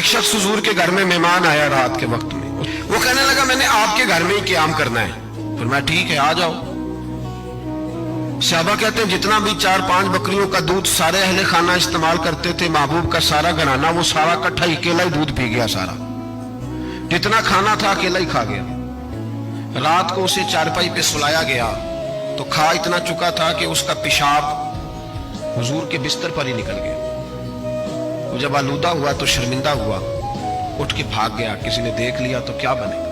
ایک شخص حضور کے گھر میں مہمان آیا رات کے وقت میں، وہ کہنے لگا میں نے آپ کے گھر میں ہی قیام کرنا ہے۔ فرمایا ٹھیک ہے آ جاؤ۔ صحابہ کہتے ہیں جتنا بھی 4-5 بکریوں کا دودھ سارے اہل خانہ استعمال کرتے تھے، محبوب کا سارا گھرانہ وہ سارا کٹھا ہی اکیلا ہی دودھ پی گیا، سارا جتنا کھانا تھا اکیلا ہی کھا گیا۔ رات کو اسے چارپائی پہ سلایا گیا تو کھا اتنا چکا تھا کہ اس کا پیشاب حضور کے بستر پر ہی نکل گیا۔ وہ جب آلودہ ہوا تو شرمندہ ہوا، اٹھ کے بھاگ گیا، کسی نے دیکھ لیا تو کیا بنے گا۔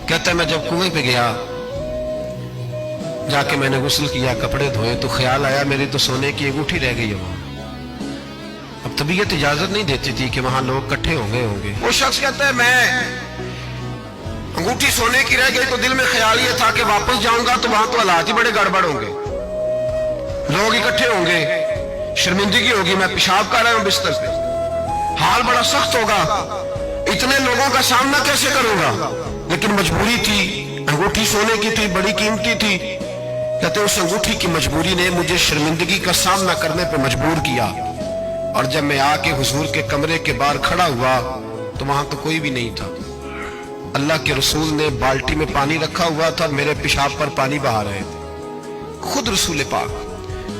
کہتا ہے میں جب کنویں پہ گیا، جا کے میں نے غسل کیا، کپڑے دھوئے تو خیال آیا میری تو سونے کی انگوٹھی رہ گئی ہے وہاں۔ اب طبیعت اجازت نہیں دیتی تھی کہ وہاں لوگ کٹھے ہوں گے۔ وہ شخص کہتا ہے میں انگوٹھی سونے کی رہ گئی تو دل میں خیال یہ تھا کہ واپس جاؤں گا تو وہاں تو حالات ہی بڑے گڑبڑ ہوں گے، لوگ اکٹھے ہوں گے، شرمندگی ہوگی، میں پیشاب کر رہا ہوں بستر پہ، حال بڑا سخت ہوگا، اتنے لوگوں کا سامنا کیسے کروں گا؟ لیکن مجبوری تھی، انگوٹھی سونے کی تھی، بڑی قیمتی تھی۔ کہتے اس انگوٹھی کی مجبوری نے مجھے شرمندگی کا سامنا کرنے پہ مجبور کیا، اور جب میں آ کے حضور کے کمرے کے باہر کھڑا ہوا تو وہاں تو کوئی بھی نہیں تھا۔ اللہ کے رسول نے بالٹی میں پانی رکھا ہوا تھا، میرے پیشاب پر پانی بہا رہے تھے، خود رسول پاک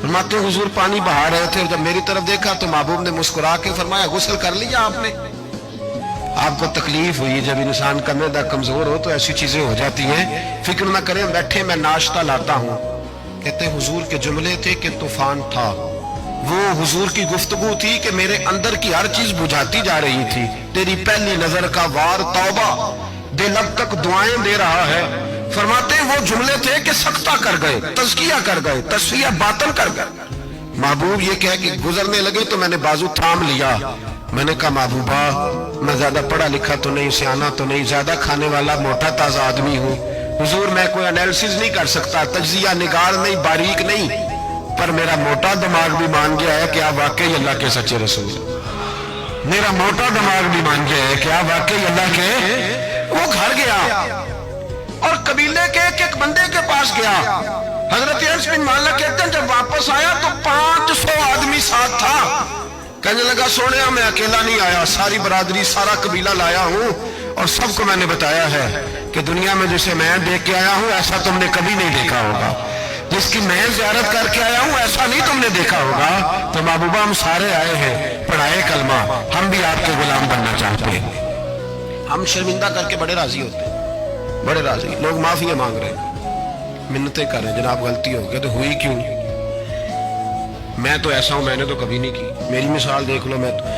فرماتے ہیں حضور پانی بہا رہے تھے، اور جب میری طرف دیکھا تو محبوب نے مسکرا کے فرمایا غسل کر لیا آپ نے؟ آپ کو تکلیف ہوئی، جب انسان کا معدہ کمزور ہو تو ایسی چیزیں ہو جاتی ہیں، فکر نہ کریں، بیٹھے میں ناشتہ لاتا ہوں۔ کہتے ہیں حضور کے جملے تھے کہ طوفان تھا، وہ حضور کی گفتگو تھی کہ میرے اندر کی ہر چیز بجھاتی جا رہی تھی۔ تیری پہلی نظر کا وار توبہ، دل اب تک دعائیں دے رہا ہے۔ فرماتے ہیں وہ جملے تھے کہ سکتہ کر گئے، تزکیہ کر گئے، تصفیہ باطن کر گئے۔ محبوب یہ کہہ کہ گزرنے لگے تو میں نے بازو تھام لیا، میں نے کہا محبوبہ میں زیادہ پڑھا لکھا تو نہیں، سیانا تو نہیں، زیادہ کھانے والا موٹا تازہ آدمی ہوں، حضور میں کوئی انالیسز نہیں کر سکتا، تجزیہ نگار نہیں، باریک نہیں، پر میرا موٹا دماغ بھی مان گیا ہے کہ آپ واقعی اللہ کے سچے رسول ہیں۔ میرا موٹا دماغ بھی مان گیا ہے کہ آپ واقعی اللہ کے۔ وہ گھر گیا اور قبیلے کے ایک بندے کے پاس گیا۔ حضرت انس بن مالک کہتے ہیں جب واپس آیا تو 500 آدمی ساتھ تھا۔ کہنے لگا سونیا میں اکیلا نہیں آیا، ساری برادری سارا قبیلہ لایا ہوں، اور سب کو میں نے بتایا ہے کہ دنیا میں جسے میں دیکھ کے آیا ہوں ایسا تم نے کبھی نہیں دیکھا ہوگا، جس کی میں زیارت کر کے آیا ہوں ایسا نہیں تم نے دیکھا ہوگا۔ تو محبوبہ ہم سارے آئے ہیں، پڑھائے کلمہ، ہم بھی آپ کے غلام بننا چاہتے ہیں۔ ہم شرمندہ کر کے بڑے راضی ہوتے ہیں، بڑے راضی، لوگ معافی مانگ رہے ہیں، منتیں کر رہے ہیں جناب غلطی ہو گئی تو ہوئی کیوں؟ میں تو ایسا ہوں، میں نے تو کبھی نہیں کی، میری مثال دیکھ لو، میں تو